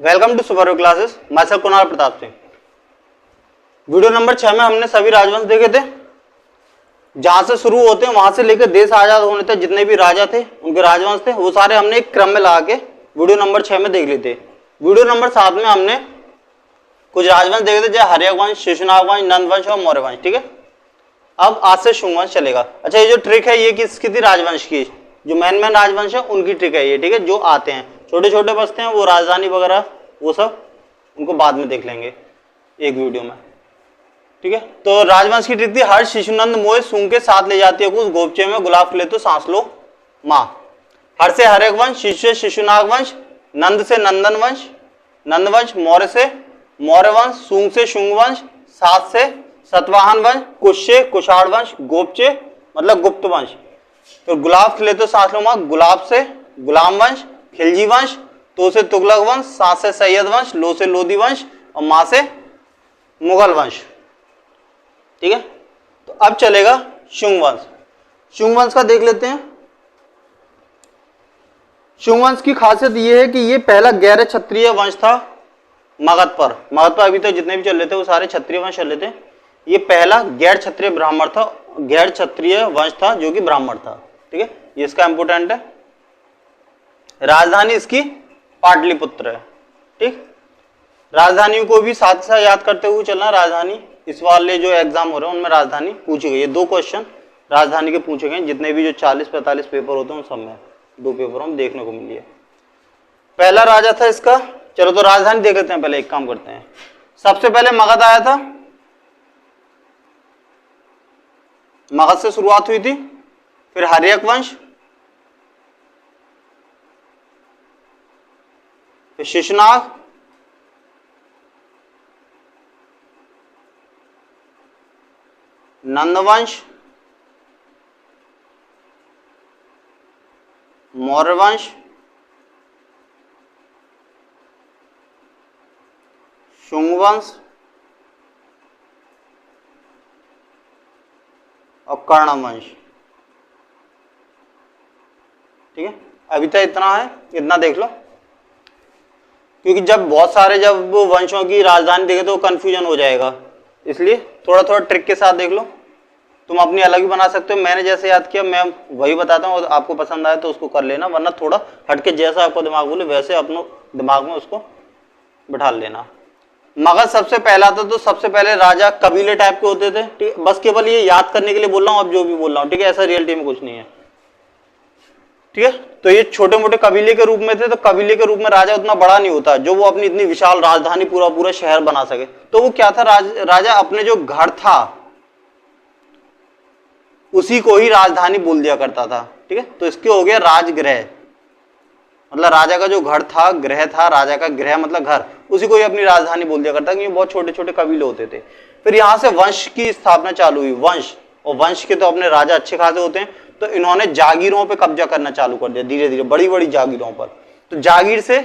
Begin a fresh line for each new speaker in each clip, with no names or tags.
Welcome to super classes. मैं sir Kunal Pratap Singh. Video number 6 में हमने सभी राजवंश देखे थे। जहां से शुरू होते हैं वहां से लेकर देश आजाद होने तक जितने भी राजा थे, उनके राजवंश थे, वो सारे हमने एक क्रम में लगा के वीडियो नंबर 6 में देख लिए थे। वीडियो नंबर 7 में हमने कुछ राजवंश देखे थे, जैसे हर्यक वंश, शिशुनाग वंश, नंद वंश और मौर्य वंश। ठीक है, अब आज से शुंग वंश चलेगा। अच्छा, ये जो ट्रिक है ये किसकी थी? राजवंश की। जो मेन राजवंश है उनकी ट्रिक है ये। ठीक है, जो आते हैं छोटे छोटे बसते हैं वो राजधानी वगैरह वो सब उनको बाद में देख लेंगे एक वीडियो में। ठीक है, तो राजवंश की ट्रिक थी, हर शिशुनंद मोए सूंग के साथ ले जाती है कुछ गोपचे में, गुलाब खिले तो सांस लो माँ। हर से हर्यक वंश, शिशु से शिशुनाग वंश, नंद से नंदन वंश, नंद वंश, मौर्य से मौर्य वंश, सूंग से शुंग वंश, सात से सतवाहन वंश, कुश से कुशाण वंश, गोपचे मतलब गुप्त वंश। तो गुलाब खिले तो सांस लो माँ, गुलाब से गुलाम वंश, खिलजी वंश, तो से तुगलक वंश, सा से सैयद वंश, लो से लोधी वंश और मां से मुगल वंश। ठीक है, तो अब चलेगा शुंग वंश। शुंग वंश का देख लेते हैं। शुंग वंश की खासियत यह है कि ये पहला गैर क्षत्रिय वंश था मगध पर। मगध पर अभी तक जितने भी चल रहे थे वो सारे क्षत्रिय वंश चल रहे थे। ये पहला गैर क्षत्रिय ब्राह्मण था, गैर क्षत्रिय वंश था जो कि ब्राह्मण था। ठीक है, ये इसका इंपोर्टेंट है। राजधानी इसकी पाटलिपुत्र है। ठीक, राजधानी को भी साथ साथ याद करते हुए चलना। राजधानी इस वाले जो एग्जाम हो रहे हैं उनमें राजधानी पूछी गई है। 2 क्वेश्चन राजधानी के पूछे गए, जितने भी जो 40-45 पेपर होते हैं उन सब में 2 पेपर हम देखने को मिली है। पहला राजा था इसका। चलो तो राजधानी देख लेते हैं। पहले एक काम करते हैं, सबसे पहले मगध आया था, मगध से शुरुआत हुई थी। फिर हर्यक वंश, फिर शिशुनाग, नंदवंश, मौर्य वंश, शुंग वंश और कर्ण वंश। ठीक है, अभी तक इतना है, इतना देख लो, क्योंकि जब बहुत सारे जब वंशों की राजधानी देखे तो कंफ्यूजन हो जाएगा, इसलिए थोड़ा थोड़ा ट्रिक के साथ देख लो। तुम अपनी अलग भी बना सकते हो, मैंने जैसे याद किया मैं वही बताता हूँ, आपको पसंद आए तो उसको कर लेना, वरना थोड़ा हटके जैसा आपको दिमाग बोले वैसे अपने दिमाग में उसको बिठा लेना। मगध सबसे पहला था, तो सबसे पहले राजा कबीले टाइप के होते थे। ठीक, बस केवल ये याद करने के लिए बोल रहा हूँ अब जो भी बोल रहा हूँ। ठीक है, ऐसा रियलिटी में कुछ नहीं है। ठीक है, तो ये छोटे मोटे कबीले के रूप में थे। तो कबीले के रूप में राजा उतना बड़ा नहीं होता जो वो अपनी इतनी विशाल राजधानी पूरा पूरा शहर बना सके। तो वो क्या था, राजा अपने जो घर था उसी को ही राजधानी बोल दिया करता था। ठीक है, तो इसके हो गया राजगृह, मतलब राजा का जो घर था, गृह था, राजा का गृह मतलब घर, उसी को ही अपनी राजधानी बोल दिया करता, क्योंकि बहुत छोटे छोटे कबीले होते थे। फिर यहां से वंश की स्थापना चालू हुई। वंश, और वंश के तो अपने राजा अच्छे खासे होते हैं, तो इन्होंने जागीरों पे कब्जा करना चालू कर दिया धीरे धीरे, बड़ी बड़ी जागीरों पर। तो जागीर से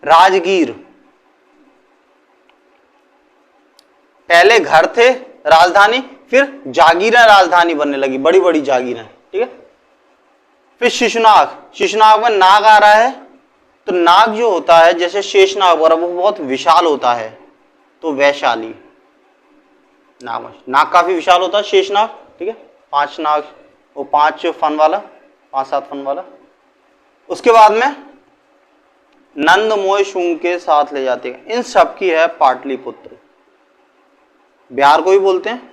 राजगीर, पहले घर थे राजधानी, फिर जागीरें राजधानी बनने लगी, बड़ी बड़ी जागीरें। ठीक है, फिर शिशुनाग, शिशुनाग में नाग आ रहा है। तो नाग जो होता है जैसे शेषनाग और वो बहुत विशाल होता है, तो वैशाली नाग, नाग काफी विशाल होता है शेषनाग। ठीक है, 5 नाग, वो 5 फन वाला, 5-7 फन वाला। उसके बाद में नंद मोय शुंग के साथ ले जाते हैं। इन सब की है पाटलिपुत्र। बिहार को भी बोलते हैं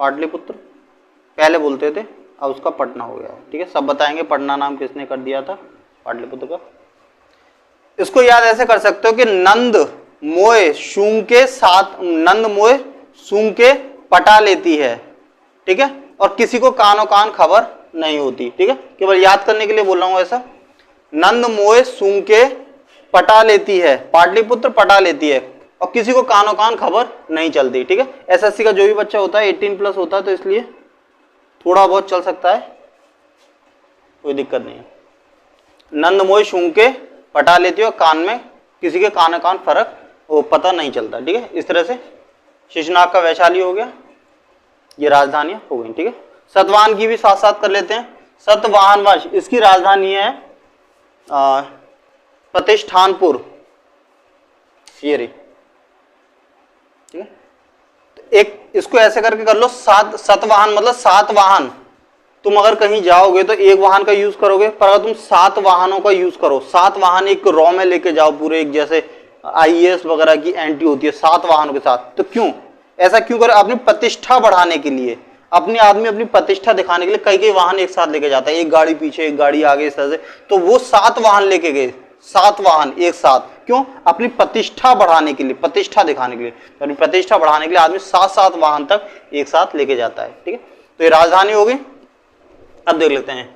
पाटलिपुत्र, पहले बोलते थे, अब उसका पटना हो गया है। ठीक है, सब बताएंगे पटना नाम किसने कर दिया था पाटलिपुत्र का। इसको याद ऐसे कर सकते हो कि नंद मोय शुंग के साथ, नंद मोय शुंग के पटा लेती है। ठीक है, और किसी को कानो कान खबर नहीं होती। ठीक है, केवल याद करने के लिए बोल रहा हूं ऐसा। नंद मोय शुंग के पटा लेती है, पाटलिपुत्र पटा लेती है, और किसी को कानो कान खबर नहीं चलती। ठीक है, एसएससी का जो भी बच्चा होता है 18+ होता है, तो इसलिए थोड़ा बहुत चल सकता है, कोई दिक्कत नहीं है। नंद मोय शुंग के पटा लेती है और कान में किसी के कान कान फर्क वो पता नहीं चलता। ठीक है, इस तरह से शिशुनाग का वैशाली हो गया, ये राजधानियां हो गई। ठीक है, सतवाहन की भी साथ साथ कर लेते हैं। सतवाहन वंश, इसकी राजधानी है प्रतिष्ठानपुर। ये रही, ठीक है। तो एक इसको ऐसे करके कर लो, सतवाहन मतलब 7 वाहन। तुम अगर कहीं जाओगे तो एक वाहन का यूज करोगे, पर अगर तुम 7 वाहनों का यूज करो, 7 वाहन एक रॉ में लेके जाओ पूरे, एक जैसे आईएएस वगैरह की एंट्री होती है 7 वाहनों के साथ, तो क्यों ऐसा क्यों करे? अपनी प्रतिष्ठा बढ़ाने के लिए, अपने आदमी अपनी प्रतिष्ठा दिखाने के लिए कई कई वाहन एक साथ लेके जाता है, एक गाड़ी पीछे एक गाड़ी आगे, इस तरह से। तो वो 7 वाहन लेके गए, 7 वाहन एक साथ, क्यों? अपनी प्रतिष्ठा बढ़ाने के लिए, प्रतिष्ठा दिखाने के लिए। तो अपनी प्रतिष्ठा बढ़ाने के लिए आदमी 7 वाहन तक एक साथ लेके जाता है, ठीक है। तो ये राजधानी होगी। अब देख लेते हैं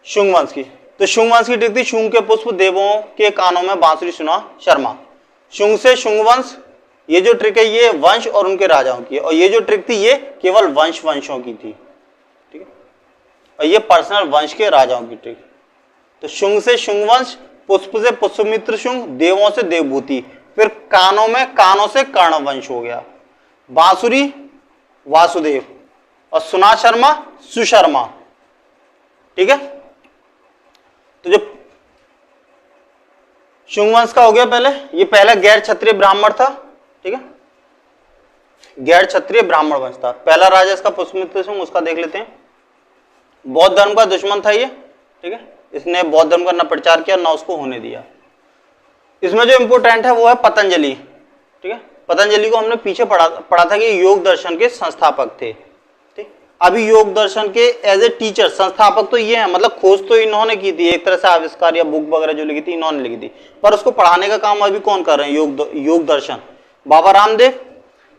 शुंग वंश की। तो शुंग वंश की ट्रिक थी, शुंग के पुष्प देवों के कानों में बांसुरी सुना शर्मा। शुंग से शुंग वंश, ये जो ट्रिक है ये वंश और उनके राजाओं की है, और ये जो ट्रिक थी ये केवल वंशों की थी, ठीक है। और ये पर्सनल वंश के राजाओं की ट्रिक। तो शुंग से शुंग वंश, पुष्प से पुष्पमित्र शुंग, देवों से देवभूति, फिर कानों से कर्ण वंश हो गया, बांसुरी वासुदेव, और सुना शर्मा सुशर्मा, ठीक है। तो जो शुंग वंश का हो गया पहले, ये पहला गैर क्षत्रिय ब्राह्मण था, ठीक है, गैर क्षत्रिय ब्राह्मण वंश था। पहला राजा इसका पुष्पमित्र शुंग, उसका देख लेते हैं। बौद्ध धर्म का दुश्मन था ये, ठीक है, इसने बौद्ध धर्म का न प्रचार किया न उसको होने दिया। इसमें जो इंपोर्टेंट है वो है पतंजलि, ठीक है। पतंजलि को हमने पीछे पढ़ा था कि योग दर्शन के संस्थापक थे, ठीक। अभी योग दर्शन के एज ए टीचर संस्थापक तो ये है, मतलब खोज तो इन्होंने की थी, एक तरह से आविष्कार या बुक वगैरह जो लिखी थी इन्होंने लिखी थी, पर उसको पढ़ाने का काम अभी कौन कर रहे हैं? योग दर्शन बाबा रामदेव।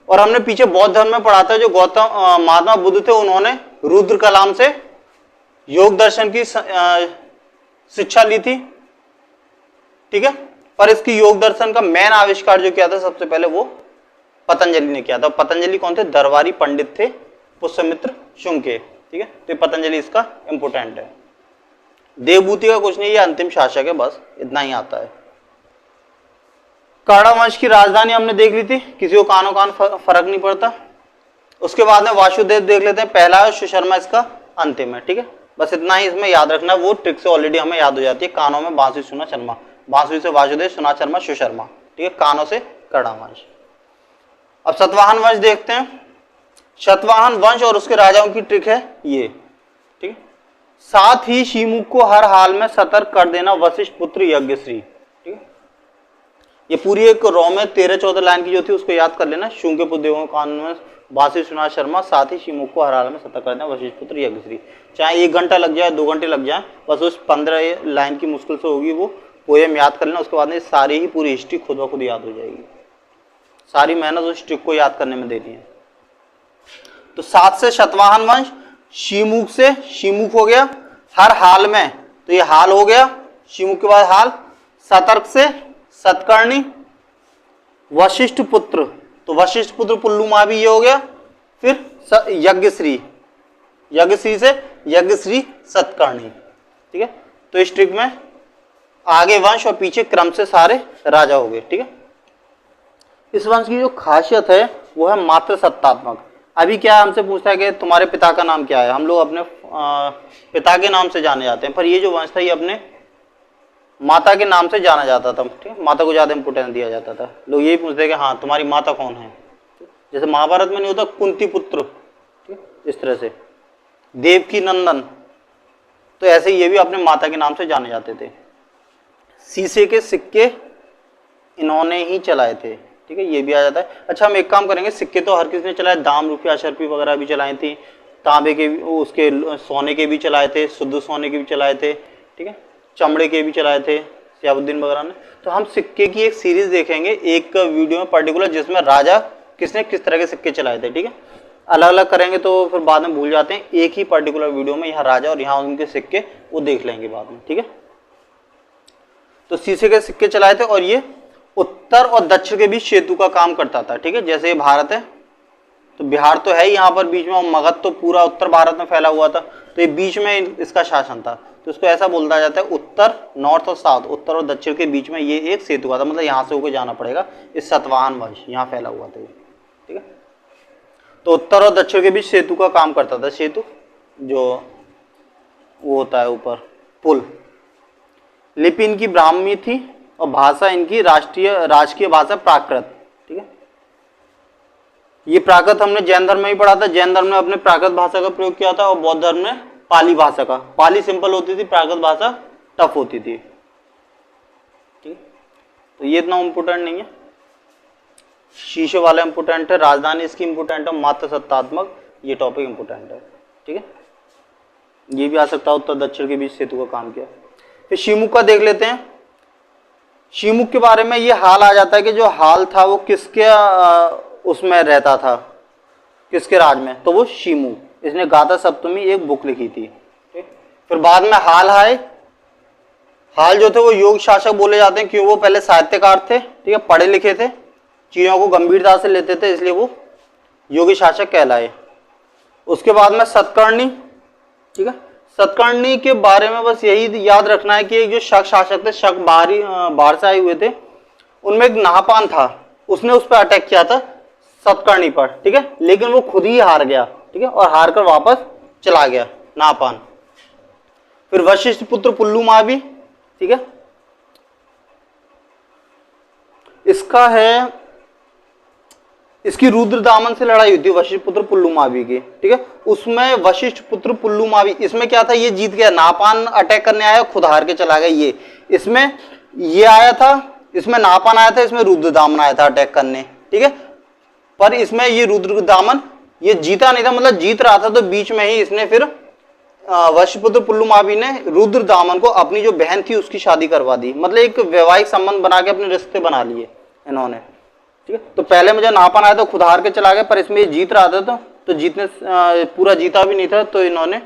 और हमने पीछे बौद्ध धर्म में पढ़ा था, जो गौतम महात्मा बुद्ध थे, उन्होंने रुद्र कलाम से योग दर्शन की शिक्षा ली थी, ठीक है। पर इसकी योग दर्शन का मेन आविष्कार जो किया था सबसे पहले वो पतंजलि ने किया था। पतंजलि कौन थे? दरबारी पंडित थे पुष्पमित्र शुंग के, ठीक है। तो पतंजलि इसका इंपोर्टेंट है। देवभूति का कुछ नहीं, ये अंतिम शासक है, बस इतना ही आता है। कर्ण वंश की राजधानी हमने देख ली थी, किसी को कानो कान फर्क नहीं पड़ता। उसके बाद में वासुदेव देख लेते हैं, पहला है, सुशर्मा इसका अंतिम है, ठीक है। बस इतना ही इसमें याद रखना, वो ट्रिक से ऑलरेडी हमें याद हो जाती है। कानों में बांसुरी सुना शर्मा, बांसुरी से वासुदेव, सुना शर्मा सुशर्मा, ठीक है, कानों से कर्ण वंश। अब सतवाहन वंश देखते हैं। शतवाहन वंश और उसके राजाओं की ट्रिक है ये, ठीक है। साथ ही शिमुख को हर हाल में सतर्क कर देना वशिष्ठ पुत्र यज्ञश्री, ठीक है। ये पूरी एक रॉ में 13-14 लाइन की जो थी उसको याद कर लेना। शुंग के पुत्र देवों के कान में बांसुरी सुना शर्मा, साथ ही शिमुख को हर हाल में सतर्क कर देना वशिष्ठ पुत्र यज्ञश्री। चाहे 1 घंटा लग जाए 2 घंटे लग जाए, बस उस 15 लाइन की मुश्किल से होगी, वो पोएम याद कर लेना। उसके बाद में सारी ही पूरी हिस्ट्री खुद ब खुद याद हो जाएगी। सारी मेहनत उस ट्रिक को याद करने में देनी है। तो 7 से शतवाहन वंश, शिमुख से शिमुख हो गया हर हाल में, तो ये हाल हो गया, शिमुख के बाद हाल। सतर्क से सतकर्णी, वशिष्ठ पुत्र, तो वशिष्ठ पुत्र पुल्लुमा भी ये हो गया। फिर यज्ञश्री, यज्ञश्री से यज्ञश्री सतकर्णी, ठीक है। तो इस ट्रिक में आगे वंश और पीछे क्रम से सारे राजा हो गए, ठीक है। इस वंश की जो खासियत है वो है मात्र सत्तात्मक। अभी क्या हमसे पूछता है कि तुम्हारे पिता का नाम क्या है, हम लोग अपने पिता के नाम से जाने जाते हैं, पर ये जो वंश था ये अपने माता के नाम से जाना जाता था, ठीक है। माता को ज्यादा इंपोर्टेंस दिया जाता था। लोग यही पूछते हैं कि हाँ तुम्हारी माता कौन है, जैसे महाभारत में नहीं होता कुंती पुत्र, ठीक है, इस तरह से देवकी नंदन, तो ऐसे ये भी अपने माता के नाम से जाने जाते थे। शीशे के सिक्के इन्होंने ही चलाए थे, ठीक है, ये भी आ जाता है। अच्छा हम एक काम करेंगे, सिक्के तो हर किसी ने चलाए, दाम रुपया अशर्फी वगैरह भी चलाई थी, तांबे के भी, उसके सोने के भी चलाए थे, शुद्ध सोने के भी चलाए थे, ठीक है, चमड़े के भी चलाए थे सियाबुद्दीन वगैरह ने। तो हम सिक्के की एक सीरीज देखेंगे एक वीडियो में पर्टिकुलर, जिसमें राजा किसने किस तरह के सिक्के चलाए थे, ठीक है। अलग अलग करेंगे तो फिर बाद में भूल जाते हैं। एक ही पर्टिकुलर वीडियो में यहाँ राजा और यहाँ उनके सिक्के वो देख लेंगे बाद में, ठीक है। तो शीशे के सिक्के चलाए थे, और ये उत्तर और दक्षिण के बीच सेतु का काम करता था, ठीक है। जैसे ये भारत है तो बिहार तो है ही यहाँ पर बीच में, और मगध तो पूरा उत्तर भारत में फैला हुआ था, तो ये बीच में इसका शासन था। तो इसको ऐसा बोला जाता है उत्तर, नॉर्थ और साउथ, उत्तर और दक्षिण के बीच में ये एक सेतु था, मतलब यहाँ से होकर जाना पड़ेगा। इस सतवाहन वंश यहाँ फैला हुआ था, ठीक है। तो उत्तर और दक्षिण के बीच सेतु का काम करता था। सेतु जो वो होता है ऊपर पुल। लिपि इनकी ब्राह्मी थी, और भाषा इनकी राजकीय भाषा प्राकृत। ठीक है, ये प्राकृत हमने जैन धर्म में ही पढ़ा था। जैन धर्म ने अपने प्राकृत भाषा का प्रयोग किया था और बौद्ध धर्म ने पाली भाषा का। पाली सिंपल होती थी, प्राकृत भाषा टफ होती थी। ठीक, तो ये इतना इम्पोर्टेंट नहीं है। शीशे वाला इम्पोर्टेंट है, राजधानी इसकी इम्पोर्टेंट है, मात्र सत्तात्मक ये टॉपिक इम्पोर्टेंट है। ठीक है, ये भी आ सकता है उत्तर दक्षिण के बीच सेतु का काम किया। फिर शिमुक का देख लेते हैं। शिमुक के बारे में ये हाल आ जाता है कि जो हाल था वो किसके उसमें रहता था, किसके राज में, तो वो शिमु। इसने गाथा सप्तमी एक बुक लिखी थी। फिर बाद में हाल आए। हाल जो थे वो योग शासक बोले जाते हैं, क्यों, वो पहले साहित्यकार थे। ठीक है, पढ़े लिखे थे, चीजों को गंभीरता से लेते थे, इसलिए वो योगी शासक कहलाए। उसके बाद में सतकर्णी। ठीक है, सतकर्णी के बारे में बस यही याद रखना है कि एक जो शक शासक थे, शक बाहर से आए हुए थे, उनमें एक नाहपान था, उसने उस पर अटैक किया था सतकर्णी पर। ठीक है, लेकिन वो खुद ही हार गया। ठीक है, और हार कर वापस चला गया नाहपान। फिर वशिष्ठ पुत्र पुल्लुमावी। ठीक है, इसका है, इसकी रुद्रदामन से लड़ाई हुई थी वशिष्ठ पुत्र पुल्लुमावी की। ठीक है, उसमें वशिष्ठ पुत्र पुल्लुमावी, इसमें क्या था, ये जीत गया, नाहपान अटैक करने आया, खुद हार के चला गया। ये इसमें ये आया था, इसमें नाहपान आया था, इसमें रुद्रदामन आया था अटैक करने। ठीक है, पर इसमें ये रुद्रदामन ये जीता नहीं था, मतलब जीत रहा था, तो बीच में ही इसने फिर वशिष्ठपुत्र पुल्लुमावी ने रुद्रदामन को अपनी जो बहन थी उसकी शादी करवा दी। मतलब एक वैवाहिक संबंध बना के अपने रिश्ते बना लिए इन्होंने। ठीक है, तो पहले मुझे नाहपान आया तो खुद हार के चला गया, पर इसमें ये जीत रहा था, तो जीतने पूरा जीता भी नहीं था, तो इन्होंने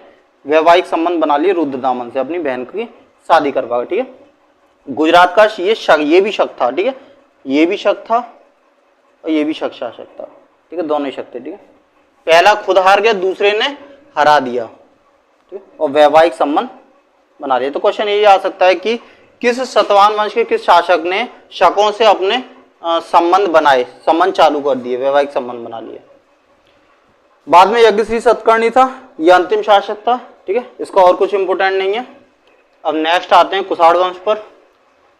वैवाहिक संबंध बना लिए रुद्रदामन से, अपनी बहन की शादी करवा। ठीक है, गुजरात का ये भी शक था। ठीक है, ये भी शक था और ये भी शक शासक था। ठीक है, दोनों ही शक थे। ठीक है, पहला खुद हार गया, दूसरे ने हरा दिया। ठीक है, और वैवाहिक संबंध बना लिया। तो क्वेश्चन ये आ सकता है कि किस सतवाहन वंश के किस शासक ने शकों से अपने संबंध बनाए, संबंध चालू कर दिए, वैवाहिक संबंध बना लिए। बाद में यज्ञश्री सतकर्णी था, यह अंतिम शासक था। ठीक है, इसका और कुछ इंपोर्टेंट नहीं है। अब नेक्स्ट आते हैं कुषाण वंश पर।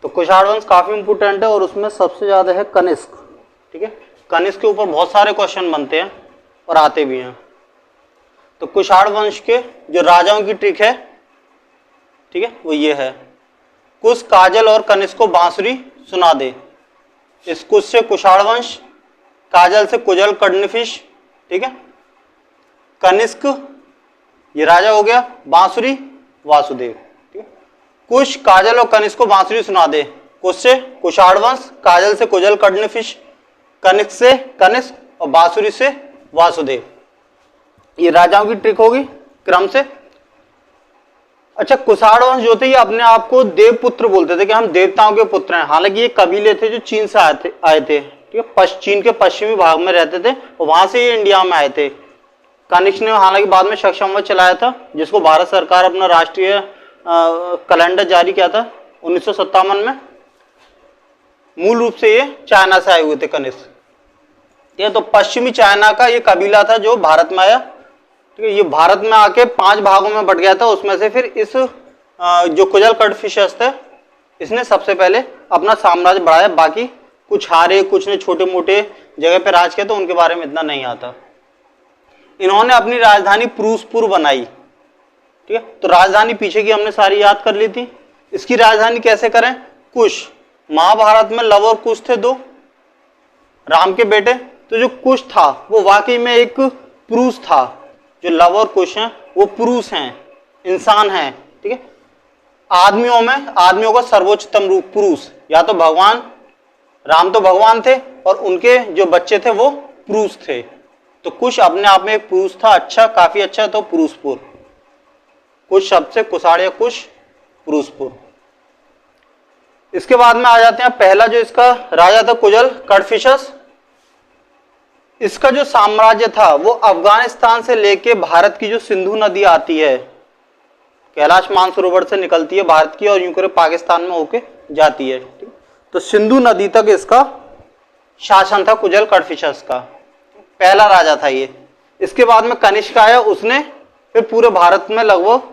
तो कुषाण वंश काफी इंपोर्टेंट है और उसमें सबसे ज्यादा है कनिष्क। ठीक है, कनिष्क के ऊपर बहुत सारे क्वेश्चन बनते हैं और आते भी हैं। तो कुषाण वंश के जो राजाओं की ट्रिक है, ठीक है, वो ये है, कुश, काजल और कनिष्क को बांसुरी सुना दे। इस कुश से कुषाण वंश, काजल से कुजल कडनफिश। ठीक है, कनिष्क ये राजा हो गया, बांसुरी वासुदेव। ठीक है, कुश, काजल और कनिष्क को बांसुरी सुना दे। कुश से कुषाण वंश, काजल से कुजल कडनफिश, कनिष्क से कनिष्क और बांसुरी से वासुदेव। ये राजाओं की ट्रिक होगी क्रम से। अच्छा, कुषाण वंश जो थे ये अपने आप को देवपुत्र बोलते थे कि हम देवताओं के पुत्र हैं। हालांकि ये कबीले थे जो चीन से आए थे। ठीक है, चीन के पश्चिमी भाग में रहते थे और वहां से ये इंडिया में आए थे। कनिष्क ने हालांकि बाद में शक संवत चलाया था, जिसको भारत सरकार अपना राष्ट्रीय कैलेंडर जारी किया था 1957 में। मूल रूप से ये चाइना से आए हुए थे कनिष्क। ये तो पश्चिमी चाइना का ये कबीला था जो भारत में आया। ठीक है, ये भारत में आके 5 भागों में बट गया था। उसमें से फिर इस जो कुजल कडफिशस थे, इसने सबसे पहले अपना साम्राज्य बढ़ाया। बाकी कुछ हारे, कुछ ने छोटे मोटे जगह पे राज किया, तो उनके बारे में इतना नहीं आता। इन्होंने अपनी राजधानी पुरुषपुर बनाई। ठीक है, तो राजधानी पीछे की हमने सारी याद कर ली थी। इसकी राजधानी कैसे करें? कुश। महाभारत में लव और कुश थे 2 राम के बेटे। तो जो कुश था वो वाकई में एक पुरुष था। जो लव और कुश हैं वो पुरुष हैं, इंसान हैं। ठीक है, आदमियों का सर्वोच्चतम रूप पुरुष, या तो भगवान, राम तो भगवान थे और उनके जो बच्चे थे वो पुरुष थे। तो कुश अपने आप में एक पुरुष था। अच्छा, काफी अच्छा। तो पुरुषपुर, कुश शब्द से कुषाण या कुश, पुरुषपुर। इसके बाद में आ जाते हैं पहला जो इसका राजा था कुजल कडफिशस। इसका जो साम्राज्य था वो अफगानिस्तान से लेके भारत की जो सिंधु नदी आती है, कैलाश मानसरोवर से निकलती है भारत की, और यूं करे पाकिस्तान में होके जाती है। तो सिंधु नदी तक इसका शासन था कुजल कडफिशस का। पहला राजा था ये। इसके बाद में कनिष्क आया, उसने फिर पूरे भारत में लगभग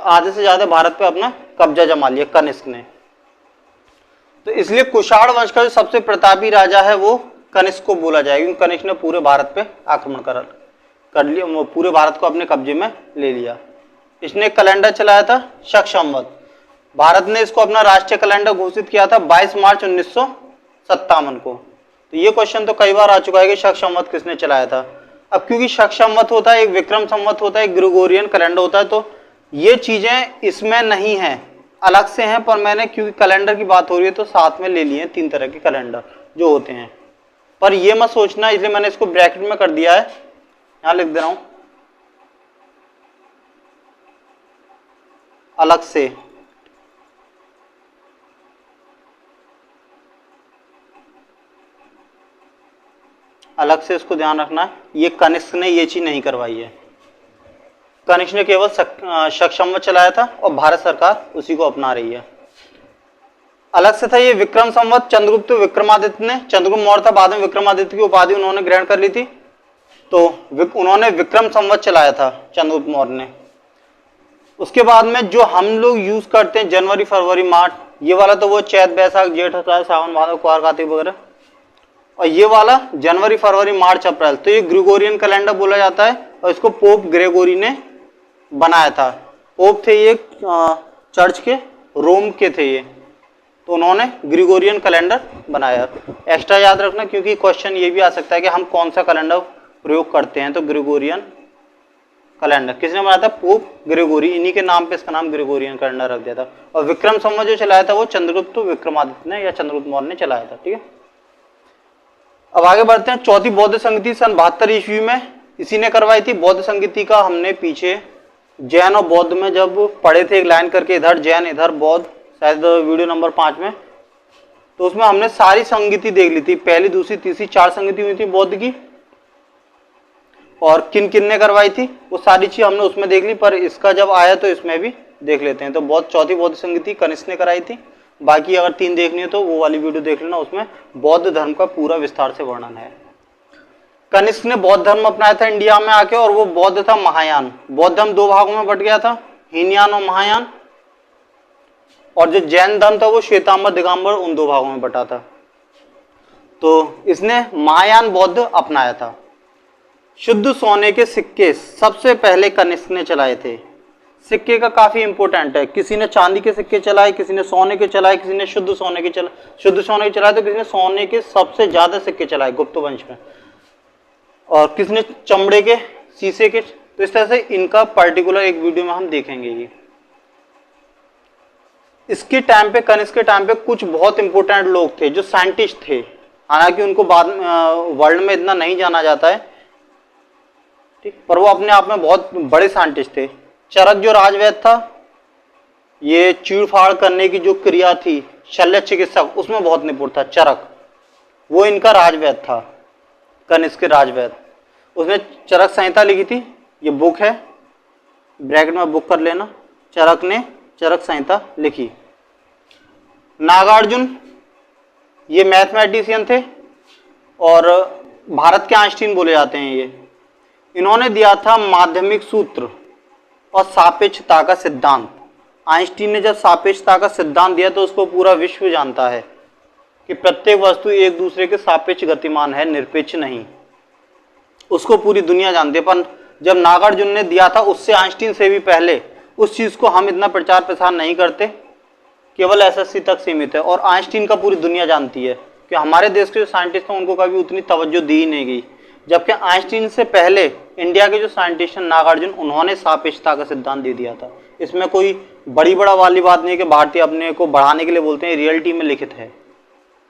आधे से ज्यादा भारत पे अपना कब्जा जमा लिया कनिष्क ने। तो इसलिए कुषाण वंश का जो सबसे प्रतापी राजा है वो कनिष्क को बोला जाएगा, क्योंकि कनिष्क ने पूरे भारत पे आक्रमण कर लिया, वो पूरे भारत को अपने कब्जे में ले लिया। इसने कैलेंडर चलाया था शक संवत। भारत ने इसको अपना राष्ट्रीय कैलेंडर घोषित किया था 22 मार्च 1957 को। तो ये क्वेश्चन तो कई बार आ चुका है कि शक संवत किसने चलाया था। अब क्योंकि शक संवत होता है, एक विक्रम संवत होता है, एक ग्रेगोरियन कैलेंडर होता है, तो ये चीजें इसमें नहीं है, अलग से हैं, पर मैंने क्योंकि कैलेंडर की बात हो रही है तो साथ में ले लिए हैं 3 तरह के कैलेंडर जो होते हैं। पर ये मत सोचना, इसलिए मैंने इसको ब्रैकेट में कर दिया है, यहां लिख दे रहा हूं अलग से। अलग से इसको ध्यान रखना है, ये कनिष्क ने ये चीज नहीं करवाई है। कनिष्क ने केवल शक संवत चलाया था और भारत सरकार उसी को अपना रही है। अलग से था ये विक्रम संवत, चंद्रगुप्त विक्रमादित्य ने, चंद्रगुप्त मौर्य था, बाद में विक्रमादित्य की उपाधि उन्होंने ग्रहण कर ली थी, तो उन्होंने विक्रम संवत चलाया था चंद्रगुप्त मौर्य ने। उसके बाद में जो हम लोग यूज करते हैं जनवरी फरवरी मार्च, ये वाला तो वो चैत बैसाख जेठ अषाढ़ सावन भादव कुआर कार्तिक वगैरह, और ये वाला जनवरी फरवरी मार्च अप्रैल, तो ये ग्रेगोरियन कैलेंडर बोला जाता है और इसको पोप ग्रेगोरी ने बनाया था। पोप थे ये चर्च के, रोम के थे ये, तो उन्होंने ग्रेगोरियन कैलेंडर बनाया। एक्स्ट्रा याद रखना, क्योंकि क्वेश्चन ये भी आ सकता है कि हम कौन सा कैलेंडर प्रयोग करते हैं, तो ग्रेगोरियन कैलेंडर किसने बनाया था? पोप ग्रेगोरी, इन्हीं के नाम पे इसका नाम ग्रेगोरियन कैलेंडर रख दिया था। और विक्रम संवत जो चलाया था वो चंद्रगुप्त विक्रमादित्य ने या चंद्रगुप्त मौर्य ने चलाया था। ठीक है, अब आगे बढ़ते हैं। चौथी बौद्ध संगति सन 72 ईस्वी में इसी ने करवाई थी। बौद्ध संगति का हमने पीछे जैन और बौद्ध में जब पढ़े थे, एक लाइन करके इधर जैन इधर बौद्ध, शायद वीडियो नंबर 5 में, तो उसमें हमने सारी संगति देख ली थी, पहली दूसरी तीसरी 4 संगति हुई थी बौद्ध की, और किन किन ने करवाई थी वो सारी चीज हमने उसमें देख ली। पर इसका जब आया तो इसमें भी देख लेते हैं। तो चौथी बौद्ध संगति कनिष्क ने कराई थी। बाकी अगर 3 देखनी हो तो वो वाली वीडियो देख लेना, उसमें बौद्ध धर्म का पूरा विस्तार से वर्णन है। कनिष्क ने बौद्ध धर्म अपनाया था इंडिया में आके, और वो बौद्ध था महायान। बौद्ध धर्म 2 भागों में बट गया था, हीनयान और महायान, और जो जैन धर्म था वो श्वेतांबर दिगंबर उन 2 भागों में बटा था। तो इसने महायान बौद्ध अपनाया था। शुद्ध सोने के सिक्के सबसे पहले कनिष्क ने चलाए थे। सिक्के का काफी इंपॉर्टेंट है, किसी ने चांदी के सिक्के चलाए, किसी ने सोने के चलाए, किसी ने शुद्ध सोने के चलाए, तो किसी ने सोने के सबसे ज्यादा सिक्के चलाए गुप्त वंश में, और किसी ने चमड़े के, शीशे के। तो इस तरह से इनका पर्टिकुलर एक वीडियो में हम देखेंगे। ये इसके टाइम पे, कनिष्क के टाइम पे कुछ बहुत इंपॉर्टेंट लोग थे जो साइंटिस्ट थे, हालांकि उनको बाद वर्ल्ड में इतना नहीं जाना जाता है, ठीक, पर वो अपने आप में बहुत बड़े साइंटिस्ट थे। चरक जो राजवैद्य था, ये चीड़-फाड़ करने की जो क्रिया थी, शल्य चिकित्सक, उसमें बहुत निपुण था चरक, वो इनका राजवैद्य था, कनिष्क के राजवैद्य। उसने चरक संहिता लिखी थी, ये बुक है, ब्रैकेट में बुक कर लेना। चरक ने चरक संहिता लिखी। नागार्जुन ये मैथमेटिशियन थे और भारत के आइंस्टीन बोले जाते हैं ये। इन्होंने दिया था माध्यमिक सूत्र और सापेक्षता का सिद्धांत। आइंस्टीन ने जब सापेक्षता का सिद्धांत दिया तो उसको पूरा विश्व जानता है कि प्रत्येक वस्तु एक दूसरे के सापेक्ष गतिमान है, निरपेक्ष नहीं। उसको पूरी दुनिया जानती है। पर जब नागार्जुन ने दिया था, उससे आइंस्टीन से भी पहले, उस चीज को हम इतना प्रचार प्रसार नहीं करते, केवल एसएससी तक सीमित है, और आइंस्टीन का पूरी दुनिया जानती है कि हमारे देश के जो साइंटिस्ट हैं उनको कभी उतनी तवज्जो दी ही नहीं गई। जबकि आइंस्टीन से पहले इंडिया के जो साइंटिस्ट हैं नागार्जुन, उन्होंने सापेक्षता का सिद्धांत दे दिया था। इसमें कोई बड़ा वाली बात नहीं है कि भारतीय अपने को बढ़ाने के लिए बोलते हैं, रियलिटी में लिखित है।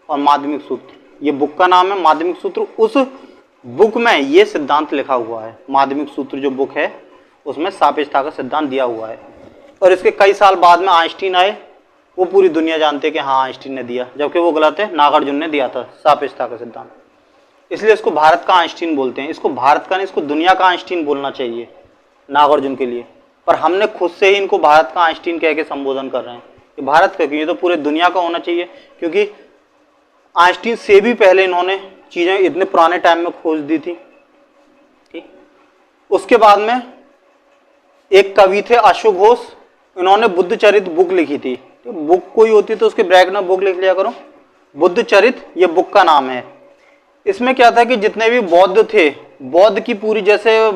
और माध्यमिक सूत्र, ये बुक का नाम है माध्यमिक सूत्र। उस बुक में ये सिद्धांत लिखा हुआ है। माध्यमिक सूत्र जो बुक है उसमें सापेक्षता का सिद्धांत दिया हुआ है। और इसके कई साल बाद में आइंस्टीन आए, वो पूरी दुनिया जानते है कि हाँ आइंस्टीन ने दिया, जबकि वो गलत है, नागार्जुन ने दिया था सापेक्षता का सिद्धांत। इसलिए इसको भारत का आइंस्टीन बोलते हैं। इसको भारत का नहीं, इसको दुनिया का आइंस्टीन बोलना चाहिए नागार्जुन के लिए। पर हमने खुद से ही इनको भारत का आइंस्टीन कह के संबोधन कर रहे हैं कि भारत का क्यों, ये तो पूरे दुनिया का होना चाहिए, क्योंकि आइंस्टीन से भी पहले इन्होंने चीजें इतने पुराने टाइम में खोज दी थी। ठीक, उसके बाद में एक कवि थे अशोक घोष, इन्होंने बुद्ध चरित्र बुक लिखी थी। बुक कोई होती है तो उसके ब्रैकेट में बुक लिख लिया करो। बुद्ध चरित ये बुक का नाम है। इसमें क्या था कि जितने भी बौद्ध थे, बौद्ध की पूरी, जैसे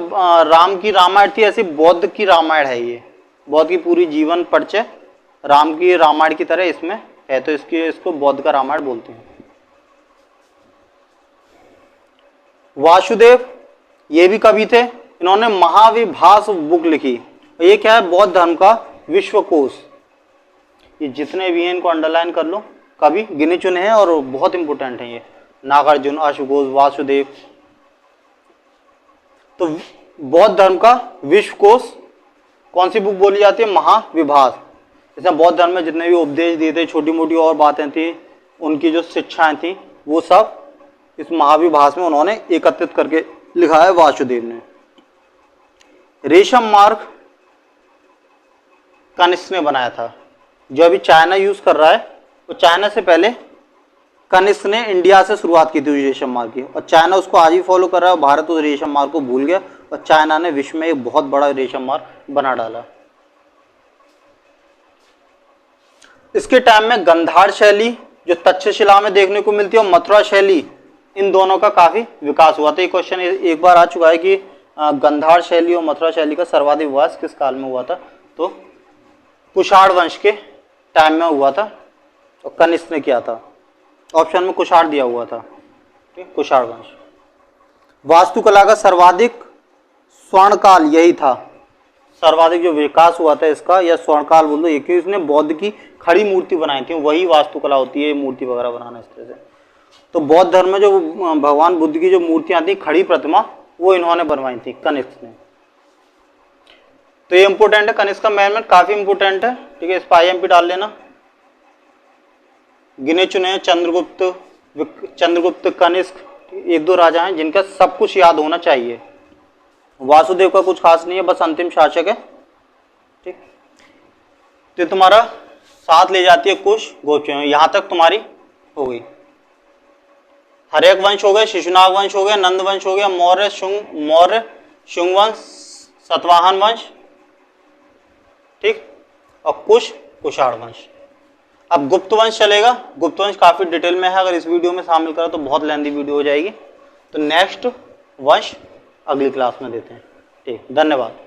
राम की रामायण थी, ऐसी बौद्ध की रामायण है ये। बौद्ध की पूरी जीवन परिचय राम की रामायण की तरह इसमें है, तो इसको बौद्ध का रामायण बोलते हैं। वासुदेव ये भी कवि थे, इन्होंने महाविभास बुक लिखी। ये क्या है? बौद्ध धर्म का विश्वकोश। ये जितने भी हैं इनको अंडरलाइन कर लो, कवि गिने चुने हैं और बहुत इंपोर्टेंट हैं ये। नागार्जुन, अश्वघोष, वासुदेव। तो बौद्ध धर्म का विश्वकोश कौन सी बुक बोली जाती है? महाविभास। इसमें बौद्ध धर्म में जितने भी उपदेश दिए थे, छोटी मोटी और बातें थी, उनकी जो शिक्षाएं थी, वो सब इस महाविभास में उन्होंने एकत्रित करके लिखा है वासुदेव ने। रेशम मार्ग कनिष्क ने बनाया था। जो अभी चाइना यूज कर रहा है, तो चाइना से पहले कनिष्क ने इंडिया से शुरुआत की थी रेशम मार्ग की, और चाइना उसको आज भी फॉलो कर रहा है। भारत उस रेशम मार्ग को भूल गया और चाइना ने विश्व में एक बहुत बड़ा रेशम मार्ग बना डाला। इसके टाइम में गंधार शैली जो तक्षशिला में देखने को मिलती है, और मथुरा शैली, इन दोनों का काफी विकास हुआ था। ये क्वेश्चन एक बार आ चुका है कि गंधार शैली और मथुरा शैली का सर्वाधिक विकास किस काल में हुआ था? तो कुषाण वंश के टाइम में हुआ था, और कनिष्क ने किया था। ऑप्शन में कुषाण दिया हुआ था, ठीक, कुषाण वंश। वास्तुकला का सर्वाधिक स्वर्णकाल यही था। सर्वाधिक जो विकास हुआ था इसका, या स्वर्णकाल बोल दो, एक ही इसने बौद्ध की खड़ी मूर्ति बनाई थी, वही वास्तुकला होती है, मूर्ति वगैरह बनाना इस तरह से। तो बौद्ध धर्म में जो भगवान बुद्ध की जो मूर्तियां थी, खड़ी प्रतिमा, वो इन्होंने बनवाई थी कनिष्क ने। तो ये इंपोर्टेंट है, कनिष्क का मैनमेंट काफी इंपोर्टेंट है, ठीक है। इस पर IMP डाल लेना। गिने चुने चंद्रगुप्त, कनिष्क, एक दो राजा हैं जिनका सब कुछ याद होना चाहिए। वासुदेव का कुछ खास नहीं है, बस अंतिम शासक है, ठीक। तो तुम्हारा साथ ले जाती है कुश, गोपी, यहां तक तुम्हारी हो गई। हर्यक वंश हो गए, शिशुनाग वंश हो गया, नंद वंश हो गया, मौर्य शुंग वंश, सतवाहन वंश, ठीक, और कुषाण वंश। अब गुप्त वंश चलेगा। गुप्त वंश काफी डिटेल में है, अगर इस वीडियो में शामिल करो तो बहुत लेंथी वीडियो हो जाएगी। तो नेक्स्ट वंश अगली क्लास में देते हैं, ठीक। धन्यवाद।